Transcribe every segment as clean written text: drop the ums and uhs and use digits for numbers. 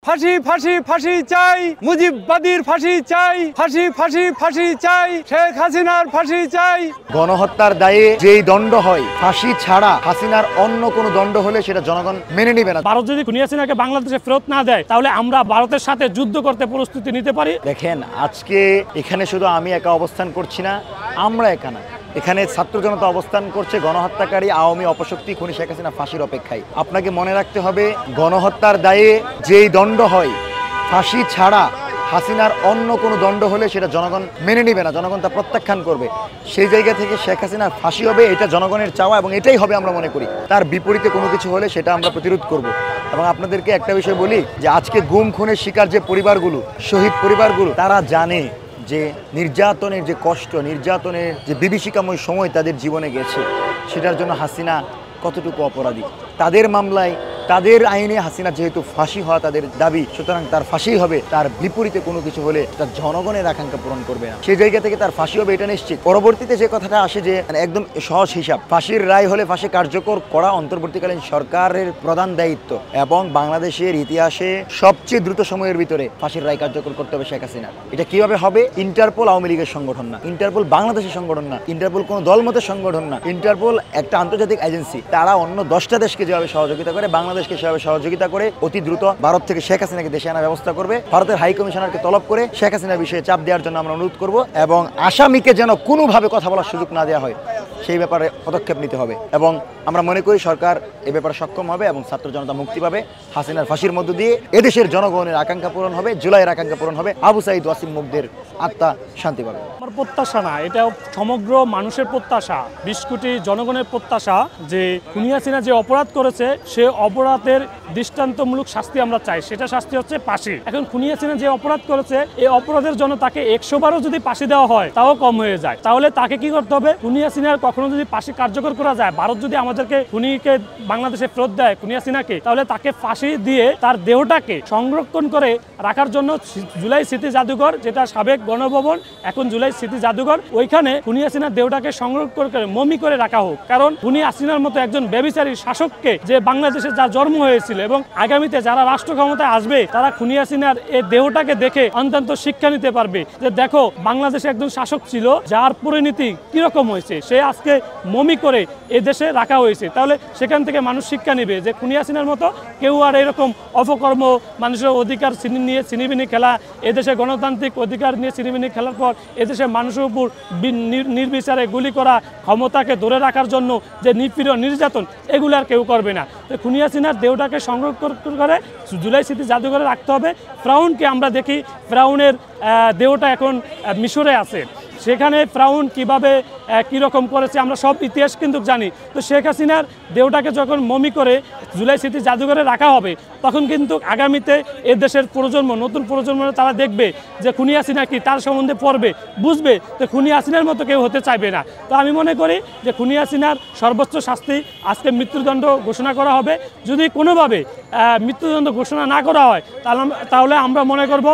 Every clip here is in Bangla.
ফাঁসি ফাঁসি ফাঁসি চাই, মুজিববাদীর ফাঁসি চাই, ফাঁসি ফাঁসি ফাঁসি চাই, শেখ হাসিনার ফাঁসি চাই। গণহত্যার দায়ে যেই দণ্ড হয়, ফাঁসি ছাড়া হাসিনার অন্য কোনো দণ্ড হলে সেটা জনগণ মেনে নেবে না। ভারত যদি খুনি হাসিনাকে বাংলাদেশে ফেরত না দেয় তাহলে আমরা ভারতের সাথে যুদ্ধ করতে প্রস্তুতি নিতে পারি। দেখেন, আজকে এখানে শুধু আমি একা অবস্থান করছি না, আমরা একা না, এখানে ছাত্র জনতা অবস্থান করছে গণহত্যাকারী আওয়ামী অপশক্তি খুনি শেখ হাসিনা ফাঁসির অপেক্ষায়। আপনাকে মনে রাখতে হবে, গণহত্যার দায়ে যেই দণ্ড হয়, ফাঁসি ছাড়া হাসিনার অন্য কোনো দণ্ড হলে সেটা জনগণ মেনে নেবে না, জনগণ তা প্রত্যাখ্যান করবে। সেই জায়গা থেকে শেখ হাসিনার ফাঁসি হবে, এটা জনগণের চাওয়া এবং এটাই হবে আমরা মনে করি। তার বিপরীতে কোনো কিছু হলে সেটা আমরা প্রতিরোধ করব। এবং আপনাদেরকে একটা বিষয় বলি যে আজকে গুম খুনের শিকার যে পরিবারগুলো, শহীদ পরিবারগুলো, তারা জানে যে নির্যাতনের যে কষ্ট, নির্যাতনের যে বিভীষিকাময় সময় তাদের জীবনে গেছে, সেটার জন্য হাসিনা কতটুকু অপরাধী। তাদের মামলায়, তাদের আইনে হাসিনা যেহেতু ফাঁসি হওয়া তাদের দাবি, সুতরাং তার ফাঁসি হবে। তার বিপরীতে কোনো কিছু হলে তার জনগণের আকাঙ্ক্ষা পূরণ করবে না, সেই জায়গা থেকে তার ফাঁসি হবে এটা নিশ্চিত। পরবর্তীতে যে কথাটা আসে যে একদম সহজ হিসাব, ফাঁসির রায় হলে ফাঁসি কার্যকর করা অন্তর্বর্তীকালীন সরকারের প্রধান দায়িত্ব এবং বাংলাদেশের ইতিহাসে সবচেয়ে দ্রুত সময়ের ভিতরে ফাঁসির রায় কার্যকর করতে হবে শেখ হাসিনা। এটা কিভাবে হবে? ইন্টারপোল আওয়ামী লীগের সংগঠন না, ইন্টারপোল বাংলাদেশের সংগঠন না, ইন্টারপোল কোনো দলমতের সংগঠন না, ইন্টারপোল একটা আন্তর্জাতিক এজেন্সি। তারা অন্য 10টা দেশকে যেভাবে সহযোগিতা করে, বাংলাদেশকে সেভাবে সহযোগিতা করে অতি দ্রুত ভারত থেকে শেখ হাসিনাকে দেশে আনার ব্যবস্থা করবে। ভারতের হাই কমিশনারকে তলব করে শেখ হাসিনার বিষয়ে চাপ দেওয়ার জন্য আমরা অনুরোধ করব এবং আসামিকে যেন কোনোভাবে কথা বলার সুযোগ না দেওয়া হয় সেই ব্যাপারে পদক্ষেপ নিতে হবে। এবং আমরা মনে করি সরকার এ ব্যাপারে সক্ষম হবে এবং ছাত্র জনতা মুক্তি পাবে। হাসিনার ফাঁসির মধ্য দিয়ে এদেশের জনগণের আকাঙ্ক্ষা পূরণ হবে, জুলাইয়ের আকাঙ্ক্ষা পূরণ হবে, আবু সাঈদ ওয়াসিম মুগ্ধের আত্মা শান্তি পাবে। আমার প্রত্যাশা না, এটা সমগ্র মানুষের প্রত্যাশা, 20 কোটি জনগণের প্রত্যাশা যে খুনি হাসিনা যে অপরাধ করেছে সে অপরাধের দৃষ্টান্তমূলক শাস্তি আমরা চাই। সেটা শাস্তি হচ্ছে ফাঁসি। এখন খুনি হাসিনা যে অপরাধ করেছে এই অপরাধের জন্য তাকে 100 বারও যদি ফাঁসি দেওয়া হয় তাও কম হয়ে যায়। তাহলে তাকে কি করতে হবে? খুনি হাসিনার কখনো যদি ফাঁসি কার্যকর করা যায়, ভারত যদি আমাদেরকে খুনিকে বাংলাদেশে ফেরত দেয়, খুনি হাসিনাকে, তাহলে তাকে ফাঁসি দিয়ে তার দেহটাকে সংরক্ষণ করে রাখার জন্য জুলাই স্মৃতি জাদুঘর, যেটা সাবেক গণভবন এখন জুলাই স্মৃতি জাদুঘর, ওইখানে খুনি হাসিনার দেহটাকে সংরক্ষণ করে মমি করে রাখা হোক। কারণ খুনি হাসিনার মতো একজন ব্যভিচারী শাসককে যে বাংলাদেশে যা জন্ম হয়েছিল এবং আগামীতে যারা রাষ্ট্র ক্ষমতায় আসবে তারা খুনি হাসিনার এই দেহটাকে দেখে অত্যন্ত শিক্ষা নিতে পারবে যে দেখো বাংলাদেশে একজন শাসক ছিল যার পরিণতি কিরকম হয়েছে, সে আজকে মমি করে এ দেশে রাখা হয়েছে। তাহলে সেখান থেকে মানুষ শিক্ষা নেবে যে খুনি হাসিনার মতো কেউ আর এরকম অপকর্ম, মানুষের অধিকার নিয়ে ছিনিমিনি খেলা, এদেশে গণতান্ত্রিক অধিকার নিয়ে ছিনিমিনি খেলার পর এদেশে মানুষের উপর নির্বিচারে গুলি করা, ক্ষমতাকে ধরে রাখার জন্য যে নিপীড়ন নির্যাতন, এগুলো আর কেউ করবে না। তো খুনি হাসিনার দেহটাকে সংরক্ষণ করে জুলাই স্মৃতি জাদুঘরে রাখতে হবে। ফ্রাউনকে আমরা দেখি, ফ্রাউনের দেহটা এখন মিশরে আছে, সেখানে ফ্রাউন কিভাবে কীরকম করেছে আমরা সব ইতিহাস কিন্তু জানি। তো শেখ হাসিনার দেহটাকে যখন মমি করে জুলাই স্মৃতি জাদুঘরে রাখা হবে তখন কিন্তু আগামীতে এ দেশের প্রজন্ম, নতুন প্রজন্ম তারা দেখবে যে খুনি হাসিনা কি, তার সম্বন্ধে পড়বে, বুঝবে যে খুনি হাসিনার মতো কেউ হতে চাইবে না। তো আমি মনে করি যে খুনি হাসিনার সর্বোচ্চ শাস্তি আজকে মৃত্যুদণ্ড ঘোষণা করা হবে। যদি কোনোভাবে মৃত্যুদণ্ড ঘোষণা না করা হয় তাহলে আমরা মনে করব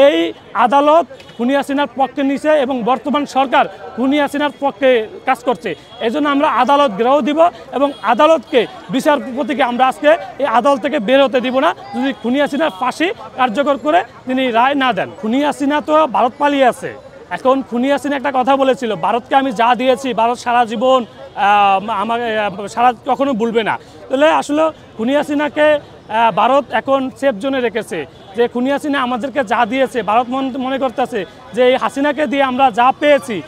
এই আদালত খুনি হাসিনার পক্ষে নিছে এবং বর্তমান সরকার খুনি হাসিনার পক্ষে কাজ করছে। এজন্য আমরা আদালত ঘেরাও দিব এবং আদালতকে, বিচারপতিকে আমরা আজকে এই আদালত থেকে বের হতে দিব না যদি খুনি হাসিনার ফাঁসি কার্যকর করে তিনি রায় না দেন। খুনি হাসিনা তো ভারত পালিয়ে আছে। এখন খুনি হাসিনা একটা কথা বলেছিল, ভারতকে আমি যা দিয়েছি ভারত সারা জীবন আমাকে সারা কখনো ভুলবে না। তাহলে আসলে খুনি হাসিনাকে ভারত এখন সেফ জোনে রেখেছে যে খুনি হাসিনা আমাদেরকে যা দিয়েছে, ভারত মনে করতেছে যে এই হাসিনাকে দিয়ে আমরা যা পেয়েছি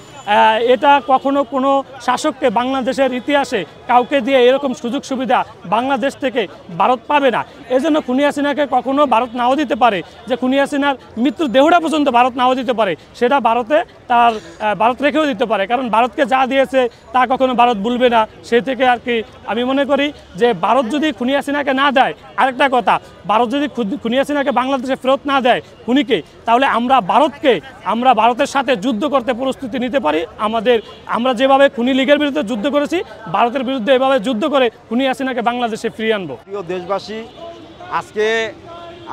এটা কখনো কোনো শাসককে বাংলাদেশের ইতিহাসে কাউকে দিয়ে এরকম সুযোগ সুবিধা বাংলাদেশ থেকে ভারত পাবে না। এজন্য খুনি হাসিনাকে কখনো ভারত নাও দিতে পারে, যে খুনি হাসিনার মৃত্যুর দেহটা পর্যন্ত ভারত নাও দিতে পারে, সেটা ভারত রেখেও দিতে পারে। কারণ ভারতকে যা দিয়েছে তা কখনো ভারত ভুলবে না। সে থেকে আর কি আমি মনে করি যে ভারত যদি খুনি হাসিনাকে না দেয়, আরেকটা কথা, ভারত যদি খুনি হাসিনাকে বাংলাদেশে ফেরত না দেয় খুনিকে, তাহলে আমরা ভারতের সাথে যুদ্ধ করতে প্রস্তুতি নিতে পারি। আমরা যেভাবে খুনি লীগের বিরুদ্ধে যুদ্ধ করেছি, ভারতের বিরুদ্ধে এভাবে যুদ্ধ করে খুনি হাসিনাকে বাংলাদেশে ফিরিয়ে আনবো। প্রিয় দেশবাসী, আজকে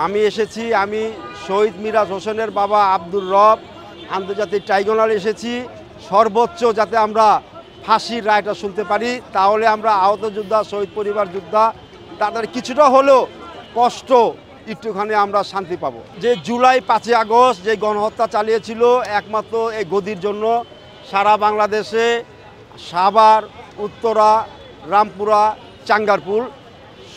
আমি এসেছি, আমি শহীদ মিরাজ হোসেনের বাবা আব্দুর রব আন্তর্জাতিক ট্রাইব্যুনালে এসেছি সর্বোচ্চ যাতে আমরা ফাঁসির রায়টা শুনতে পারি, তাহলে আমরা আহত যোদ্ধা, শহীদ পরিবার যোদ্ধা, তাদের কিছুটা হলেও কষ্ট একটুখানি আমরা শান্তি পাবো। যে জুলাই 5 আগস্ট যে গণহত্যা চালিয়েছিল একমাত্র এই গদির জন্য, সারা বাংলাদেশে সাভার, উত্তরা, রামপুরা, চাঙ্গারপুল,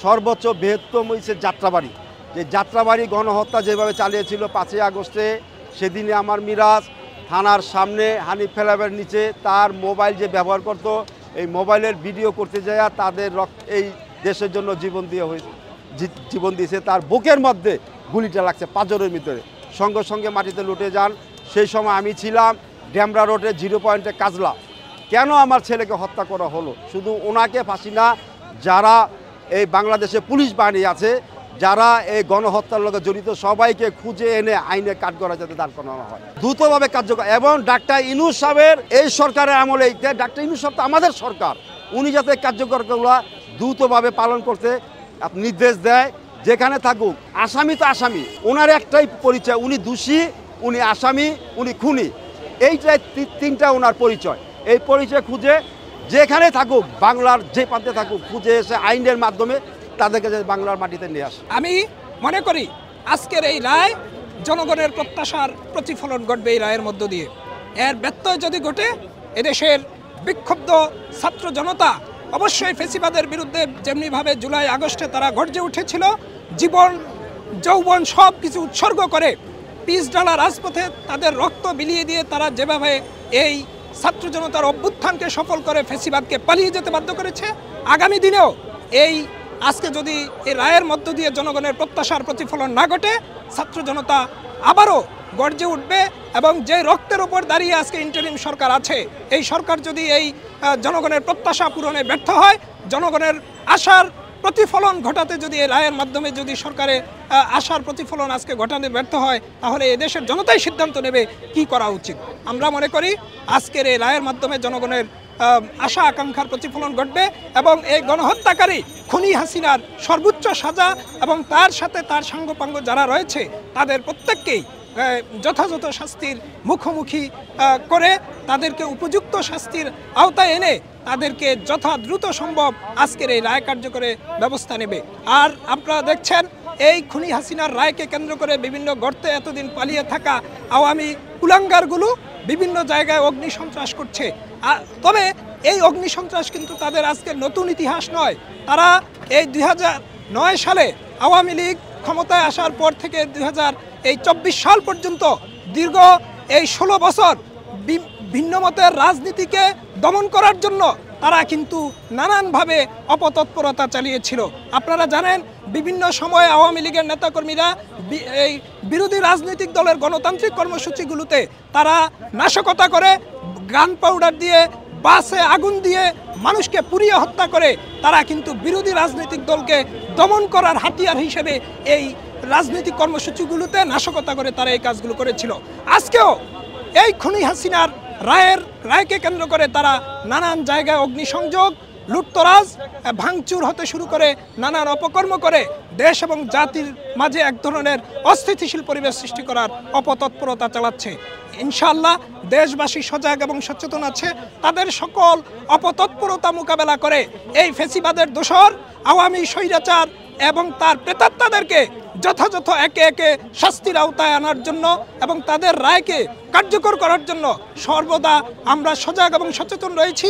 সর্বোচ্চ বৃহত্তম হচ্ছে যাত্রাবাড়ি। যে যাত্রাবাড়ি গণহত্যা যেভাবে চালিয়েছিল 5 আগস্টে, সেদিনে আমার মিরাজ থানার সামনে হানিফ ফেলাবের নিচে তার মোবাইল যে ব্যবহার করত, এই মোবাইলের ভিডিও করতে যায় তাদের এই দেশের জন্য জীবন দিয়েছে। তার বুকের মধ্যে গুলিটা লাগছে পাঁজরের ভিতরে, সঙ্গে সঙ্গে মাটিতে লুটে যান। সেই সময় আমি ছিলাম ড্যামরা রোডে 0 পয়েন্টে কাজলা। কেন আমার ছেলেকে হত্যা করা হলো? শুধু ওনাকে ফাঁসি না, যারা এই বাংলাদেশে পুলিশ বাহিনী আছে, যারা এই গণহত্যার লগে জড়িত, সবাইকে খুঁজে এনে আইনে কাঠগড়ায় যাতে দাঁড় করানো হয়, দ্রুতভাবে কার্যকর। এবং ডাক্তার ইউনূস সাহেবের এই সরকারের আমলে, ডাক্তার ইউনূস সাহেব তো আমাদের সরকার, উনি যাতে কার্যকরগুলো দ্রুতভাবে পালন করতে নির্দেশ দেয়। যেখানে থাকুক, আসামি তো আসামি, ওনার একটাই পরিচয়, উনি দোষী, উনি আসামি, উনি খুনি, এইটাই 3টা ওনার পরিচয়। এই পরিচয় খুঁজে যেখানে থাকুক, বাংলার যে প্রান্তে থাকুক, খুঁজে এসে আইনের মাধ্যমে তাদেরকে বাংলার মাটিতে নিয়ে আসে। আমি মনে করি আজকের এই রায় জনগণের প্রত্যাশার প্রতিফলন ঘটবে এই রায়ের মধ্য দিয়ে। এর ব্যত্যয় যদি ঘটে, এদেশের বিক্ষুব্ধ ছাত্র জনতা অবশ্যই ফেসিবাদের বিরুদ্ধে যেমনিভাবে জুলাই আগস্টে তারা গর্জে উঠেছিল, জীবন যৌবন সব কিছু উৎসর্গ করে পিচঢালা রাজপথে তাদের রক্ত বিলিয়ে দিয়ে তারা যেভাবে এই ছাত্র জনতার অভ্যুত্থানকে সফল করে ফেসিবাদকে পালিয়ে যেতে বাধ্য করেছে, আগামী দিনেও এই আজকে যদি এই রায়ের মধ্য দিয়ে জনগণের প্রত্যাশার প্রতিফলন না ঘটে, ছাত্র জনতা আবারও গর্জে উঠবে। এবং যে রক্তের ওপর দাঁড়িয়ে আজকে ইন্টারিম সরকার আছে, এই সরকার যদি এই জনগণের প্রত্যাশা পূরণে ব্যর্থ হয়, জনগণের আশার প্রতিফলন ঘটাতে যদি এই রায়ের মাধ্যমে যদি সরকারের আশার প্রতিফলন আজকে ঘটাতে ব্যর্থ হয়, তাহলে এই দেশের জনতাই সিদ্ধান্ত নেবে কি করা উচিত। আমরা মনে করি আজকের এই রায়ের মাধ্যমে জনগণের আশা আকাঙ্ক্ষার প্রতিফলন ঘটবে এবং এই গণহত্যাকারী খুনি হাসিনার সর্বোচ্চ সাজা এবং তার সাথে তার সাঙ্গপাঙ্গ যারা রয়েছে তাদের প্রত্যেককেই যথাযথ শাস্তির মুখোমুখি করে তাদেরকে উপযুক্ত শাস্তির আওতায় এনে তাদেরকে যথা দ্রুত সম্ভব আজকের এই রায় কার্যকরে ব্যবস্থা নেবে। আর আপনারা দেখছেন এই খুনি হাসিনার রায়কে কেন্দ্র করে বিভিন্ন গর্তে এতদিন পালিয়ে থাকা আওয়ামী কুলাঙ্গারগুলো বিভিন্ন জায়গায় অগ্নিসন্ত্রাস করছে। তবে এই অগ্নিসন্ত্রাস কিন্তু তাদের আজকের নতুন ইতিহাস নয়। তারা এই 2009 সালে আওয়ামী লীগ ক্ষমতায় আসার পর থেকে 2024 সাল পর্যন্ত দীর্ঘ এই 16 বছর ভিন্নমতের রাজনীতিকে দমন করার জন্য তারা কিন্তু নানানভাবে অপতৎপরতা চালিয়েছিল। আপনারা জানেন বিভিন্ন সময়ে আওয়ামী লীগের নেতাকর্মীরা এই বিরোধী রাজনৈতিক দলের গণতান্ত্রিক কর্মসূচিগুলোতে তারা নাশকতা করে, গান পাউডার দিয়ে, বাসে আগুন দিয়ে মানুষকে পুড়িয়ে হত্যা করে তারা কিন্তু বিরোধী রাজনৈতিক দলকে দমন করার হাতিয়ার হিসেবে এই রাজনৈতিক কর্মসূচিগুলোতে নাশকতা করে তারা এই কাজগুলো করেছিল। আজকেও এই খুনি হাসিনার রায়কে কেন্দ্র করে তারা নানান জায়গায় অগ্নিসংযোগ, লুটতরাজ, ভাঙচুর হতে শুরু করে নানান অপকর্ম করে দেশ এবং জাতির মাঝে এক ধরনের অস্থিতিশীল পরিবেশ সৃষ্টি করার অপতৎপরতা চালাচ্ছে। ইনশাআল্লাহ দেশবাসী সজাগ এবং সচেতন আছে, তাদের সকল অপতৎপরতা মোকাবেলা করে এই ফেসিবাদের দোসর আওয়ামী স্বৈরাচার এবং তার প্রেতাত্মাদেরকে যথাযথ একে একে শাস্তির আওতায় আনার জন্য এবং তাদের রায়কে কার্যকর করার জন্য সর্বদা আমরা সজাগ এবং সচেতন রয়েছি।